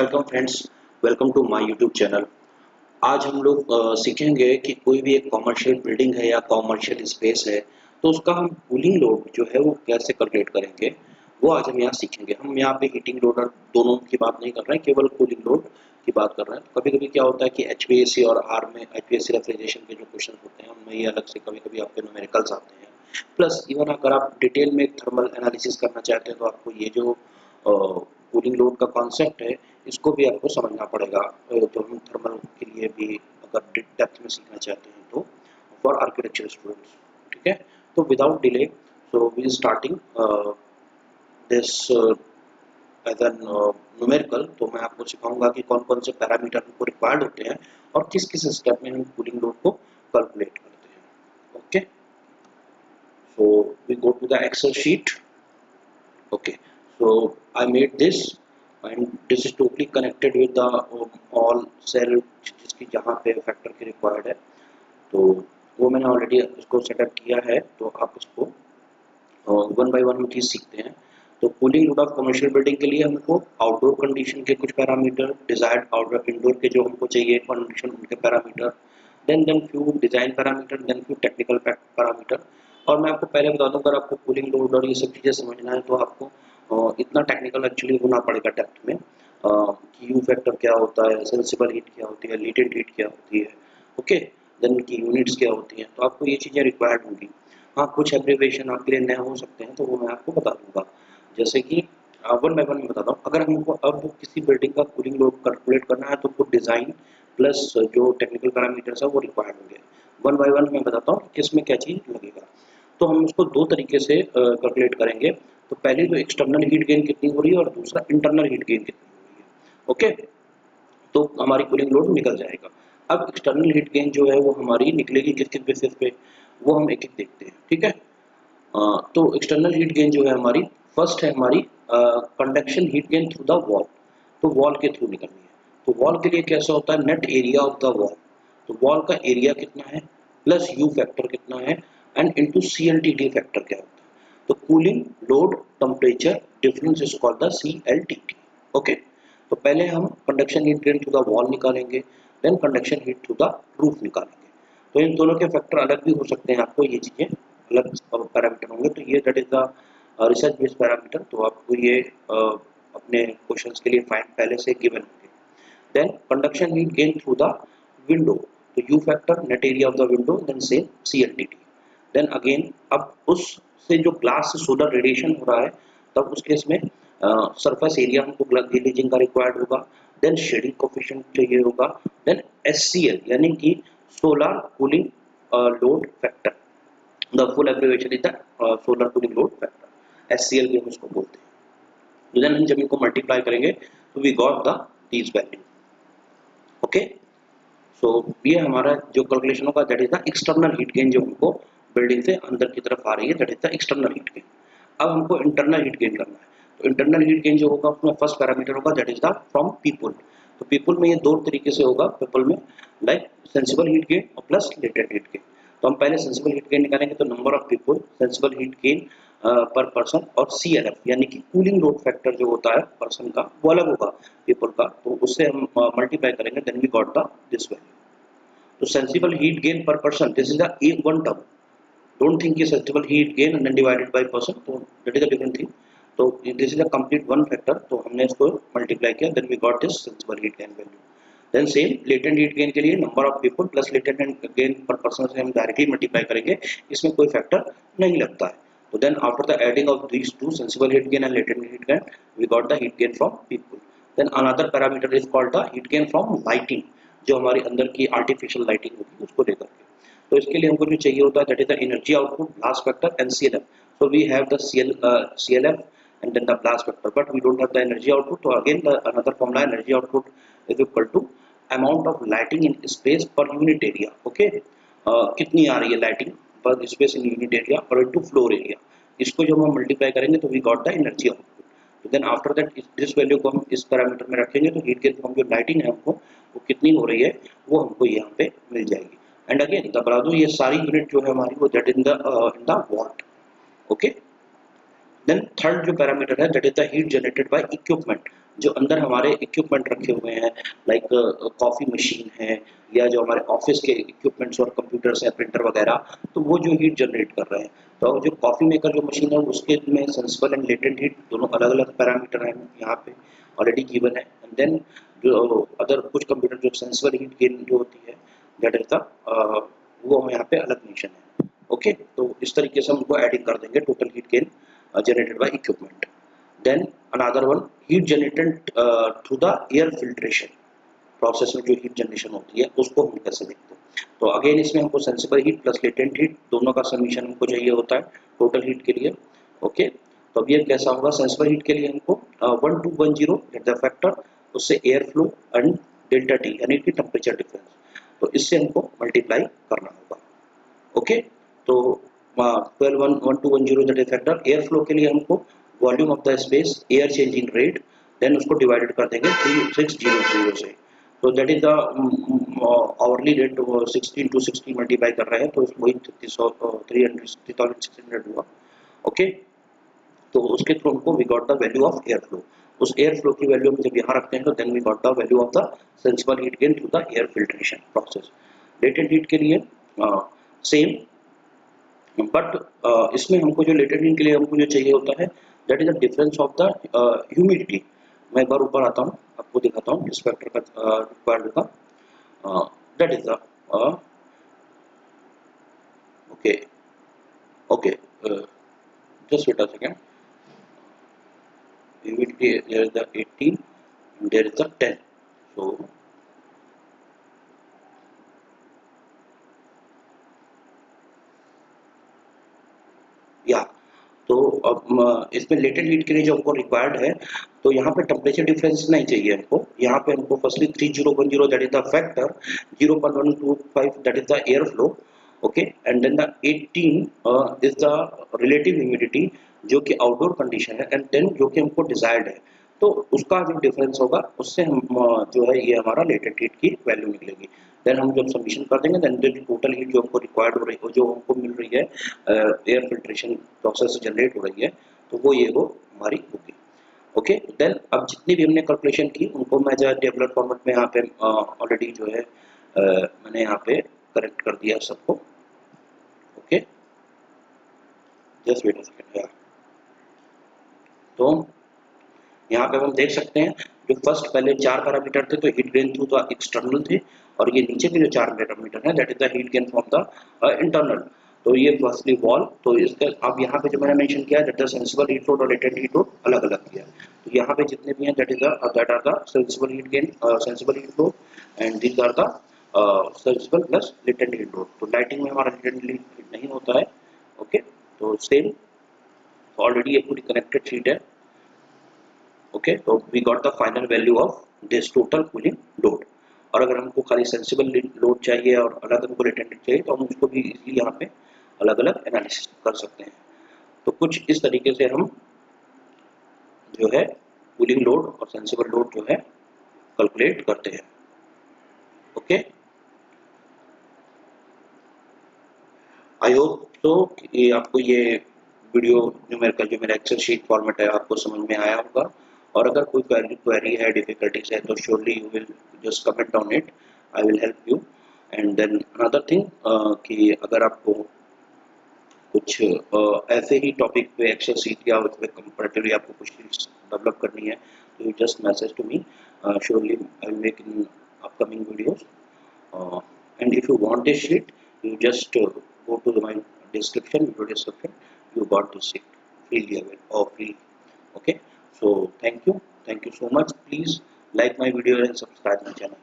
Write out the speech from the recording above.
Welcome friends. Welcome to my YouTube channel. आज हम लोग सीखेंगे कि कोई भी एक कॉमर्शियल बिल्डिंग है या कॉमर्शियल स्पेस है तो उसका हम कूलिंग लोड जो है वो कैसे कैलकुलेट करेंगे, वो आज हम यहाँ सीखेंगे। हम यहाँ पे हीटिंग लोड और दोनों की बात नहीं कर रहे हैं, केवल कूलिंग लोड की बात कर रहे हैं। कभी कभी क्या होता है कि एचवीएसी और आर में एचवीएसी रेफ्रिजरेशन के जो क्वेश्चन होते हैं उनमें ये अलग से कभी कभी आपके न्यूमेरिकल्स आते हैं। प्लस इवन अगर आप डिटेल में थर्मल एनालिसिस करना चाहते हैं तो आपको ये जो कूलिंग लोड का कॉन्सेप्ट है इसको भी आपको समझना पड़ेगा। तो हम थर्मल के लिए भी अगर डेप्थ में सीखना चाहते हैं तो फॉर आर्किटेक्चर स्टूडेंट्स, ठीक है। तो without delay so we starting this as an numerical. तो मैं आपको सिखाऊंगा कि कौन कौन से पैरामीटर हमको रिक्वायर्ड होते हैं और किस किस स्टेप में हम कूलिंग लोड को कैलकुलेट करते हैं। Okay, so we go to the excel sheet. Okay, so I made this and this is totally connected with the all cell जिसकी जहाँ पे फैक्टर की रिक्वायर्ड है, तो वो मैंने ऑलरेडी इसको सेटअप किया है। तो आप इसको वन बाय वन हम चीज़ सीखते हैं। तो cooling load of commercial building के लिए हमको आउटडोर कंडीशन के कुछ पैरामीटर, डिजायर्ड आउटडोर इंडोर के जो हमको चाहिए कंडीशन उनके parameter, then few design parameter, then few technical parameter. और मैं आपको पहले बता दूं, अगर आपको कूलिंग लोड और ये सब चीज़ें समझना है तो आपको इतना टेक्निकल एक्चुअली होना पड़ेगा डेप्थ में कि यू फैक्टर क्या होता है, सेंसिबल हीट क्या होती है, लेटेंट हीट क्या होती है, ओके, देन की यूनिट्स क्या होती हैं। तो आपको ये चीज़ें रिक्वायर्ड होंगी। हाँ, कुछ एब्रिविएशन आपके लिए नए हो सकते हैं तो वो मैं आपको बता दूंगा। जैसे कि वन बाय वन में बताता हूँ। अगर हमको अब किसी बिल्डिंग का कूलिंग लोड कैलकुलेट करना है तो कुछ डिज़ाइन प्लस जो टेक्निकल पैरामीटर्स है वो रिक्वायर्ड होंगे। वन बाय वन मैं बताता हूँ किस में क्या चीज़ लगेगा। तो हम उसको दो तरीके से कैलकुलेट करेंगे। तो पहले जो एक्सटर्नल हीट गेन कितनी हो रही है और दूसरा इंटरनल हीट गेन कितनी हो रही है। ओके, तो हमारी कूलिंग लोड निकल जाएगा। अब एक्सटर्नल हीट गेन जो है वो हमारी निकलेगी किस किस बेसिस पे, वो हम एक एक देखते हैं, ठीक है। तो एक्सटर्नल हीट गेन जो है हमारी, फर्स्ट है हमारी conduction heat gain through the wall. तो वॉल के थ्रू निकलनी है। तो वॉल के लिए कैसा होता है, net area of the wall. तो वॉल का एरिया कितना है प्लस यू फैक्टर कितना है एंड इनटू सीएलटीटी फैक्टर क्या होता है। तो cooling load temperature difference is called the CLTT. Okay, तो पहले हम conduction heat gain through the wall निकालेंगे, then conduction heat through the roof निकालेंगे। तो इन दोनों के फैक्टर अलग भी हो सकते हैं, आपको ये चीज़ें अलग पैरामीटर होंगे। तो ये that is the research based parameter. तो आपको ये अपने क्वेश्चंस के लिए फाइंड पहले से गिवन होंगे। Then conduction heat gain through the window. तो U factor, net area of the window, then same CLTT. Then again अब उससे जो ग्लास से सोलर रेडिएशन हो रहा है तब उस केस में सरफेस एरिया हमको ग्लेजिंग का रिक्वायर्ड होगा। देन शेडिंग कोफिशिएंट चाहिए होगा। देन एससीएल यानी कि solar cooling load factor. The full abbreviation is the solar cooling load factor, SCL भी हम इसको बोलते हैं। देन हम जब इनको मल्टीप्लाई करेंगे तो we got the these value. Okay, so ये हमारा जो कैलकुलेशन होगा that is the external heat gain, जो हमको बिल्डिंग से अंदर की तरफ आ रही है, that is the external heat gain. अब हमको इंटरनल हीट गेन करना है। तो इंटरनल हीट गेन जो होगा उसमें फर्स्ट पैरामीटर होगा that is the from people. तो पीपल में ये दो तरीके से होगा पीपल में, लाइक सेंसिबल हीट गेन और प्लस लेटेंट हीट गेन। तो हम पहले सेंसिबल हीट गेन निकालेंगे। तो number of people, sensible heat gain per person, और सीएलएफ यानी कि कूलिंग लोड फैक्टर जो होता है पर्सन का वो अलग होगा पीपल का। तो उससे हम मल्टीप्लाई करेंगे, then we got the this value. तो sensible heat gain per person, this is the A one term. Don't think ये sensible heat gain and then divided by person, तो that is a different thing. तो this is a complete one factor. तो हमने इसको multiply किया, then we got this sensible heat gain value. Then same latent heat gain के लिए number of people plus latent gain per person से हम directly multiply करेंगे, इसमें कोई फैक्टर नहीं लगता है। तो then after the adding of these two, sensible heat gain and latent heat gain, we got the heat gain from people. Then another parameter is called the heat gain from lighting, जो हमारी अंदर की artificial lighting होगी उसको लेकर के। तो इसके लिए हमको जो चाहिए होता है that is the energy output, ballast factor and CLF. So we have the CLF and then the blast factor, but we don't have the energy output. So again the another formula, energy output is equal to amount of lighting in space per unit area. Okay, कितनी आ रही है lighting पर space in unit area और into floor area. इसको जब हम multiply करेंगे तो we got the energy output. Then after that this value को हम इस पैरामीटर में रखेंगे तो हीट गेन फ्रॉम जो लाइटिंग है हमको वो कितनी हो रही है वो हमको यहाँ पे मिल जाएगी। एंड अगेन बता दो ये सारी यूनिट जो है हमारी वो that in the watt. Okay, then third जो पैरामीटर है that is the heat generated by equipment. जो अंदर हमारे इक्विपमेंट रखे हुए हैं, लाइक कॉफ़ी मशीन है या जो हमारे ऑफिस के इक्विपमेंट्स और कंप्यूटर्स हैं, प्रिंटर वगैरह, तो वो जो हीट जनरेट कर रहे हैं। तो जो कॉफ़ी मेकर जो मशीन है उसके में सेंसिबल एंड लेटेंट हीट दोनों अलग अलग पैरामीटर हैं यहाँ पे ऑलरेडी गिवन है। एंड देन जो अदर कुछ कंप्यूटर जो सेंसिबल हीट गेन जो होती है, दैट इज द वो हम यहाँ पे अलग मेंशन है। ओके, तो इस तरीके से हम उनको एडिंग कर देंगे total heat gain generated by equipment. Then another one, heat generated through the air filtration process में जो हीट जनरेशन होती है उसको हम कैसे देखते हैं। तो अगेन इसमें हमको sensible heat plus latent heat दोनों का समीशन हमको चाहिए होता है टोटल हीट के लिए। ओके, तो अब ये कैसा होगा, सेंसिबल हीट के लिए हमको 1210 गेट द फैक्टर, उससे air flow and delta T यानी कि टेम्परेचर डिफरेंस, तो इससे हमको मल्टीप्लाई करना होगा। ओके, तो 1210 that is factor. Air flow के लिए हमको volume of the space, air changing rate, then उसको डिवाइडेड कर देंगे 3600 से। तो that is the hourly rate 16 to 60 multiply कर रहे हैं तो वही 3600 हुआ। ओके, तो उसके थ्रू हमको we got the value of air flow. उस एयर फ्लो की वैल्यू हम जब यहाँ रखते हैं तो then we got the value of the sensible heat gain through the air filtration process. Latent heat के लिए सेम, बट इसमें हमको जो लेटेंट हीट के लिए हमको जो चाहिए होता है that is the difference of the humidity. मैं एक बार ऊपर आता हूँ, आपको दिखाता हूँ इस फैक्टर का रिक्वायर्ड का। That is the okay okay just wait a second. Humidity, there is the 18 and there is the 10. So या तो अब इसमें लेटेंट हीट के लिए जो हमको रिक्वायर्ड है, तो यहाँ पे टेम्परेचर डिफरेंस नहीं चाहिए हमको। यहाँ पे हमको firstly 3010 that is the factor, 0.125 that is the air flow, okay, and then the 18 is the relative humidity जो कि आउटडोर कंडीशन है, एंड देन जो कि हमको डिजायर्ड है, तो उसका जो डिफरेंस होगा उससे हम जो है ये हमारा लेटेंट हीट की वैल्यू निकलेगी। देन हम जब सबमिशन कर देंगे देन टोटल हीट जो हमको रिक्वायर्ड हो रही है, जो हमको मिल रही है एयर फिल्ट्रेशन प्रोसेस से जनरेट हो रही है, तो वो ये हमारी होगी। ओके, देन अब जितनी भी हमने कैलकुलेशन की उनको मैं जो टेबुलर फॉर्मेट में यहाँ पे ऑलरेडी जो है मैंने यहाँ पे करेक्ट कर दिया सबको। Okay, just wait a second. तो यहाँ पे हम देख सकते हैं जो फर्स्ट पहले 4 पैरामीटर थे तो heat gain through the external थे, और ये नीचे के जो 4 पैरामीटर हैं that is the heat gain from the internal. तो ये फर्स्टली वॉल, तो इसके अब यहाँ पे जो मैंने मेंशन किया that the sensible heat load और लेटेंट हीट लोड अलग अलग किया। तो यहाँ पे जितने भी हैं that are the sensible heat gain, sensible heat load, and these are the sensible plus latent heat load. तो लाइटिंग में हमारा लेटेंट हीट नहीं होता है। ओके, तो सेम ऑलरेडी ये पूरी कनेक्टेड शीट है। ओके, तो we got the final value of this total cooling load. और अगर हमको खाली सेंसिबल लोड चाहिए और अलग हमको लेटेंट चाहिए तो हम उसको भी इजीली यहाँ पे अलग अलग एनालिसिस कर सकते हैं। तो कुछ इस तरीके से हम जो है कूलिंग लोड और सेंसिबल लोड जो है कैलकुलेट करते हैं। ओके, आई होप तो कि आपको ये वीडियो जो मेरा एक्सेल शीट फॉर्मेट है आपको समझ में आया होगा। और अगर कोई क्वेरी है, डिफिकल्टीज है, तो surely you will just comment on it, I will help you. And then another thing कि अगर आपको कुछ ऐसे ही टॉपिक पे एक्सेल शीट या उसमें कंपैरेटिवली आपको कुछ चीज डेवलप करनी है तो you just message to me, surely I will make in upcoming videos. And if you want this sheet, you just go to my video description. You got this sheet freely available or free. Okay. So thank you so much. Please like my video and subscribe my channel.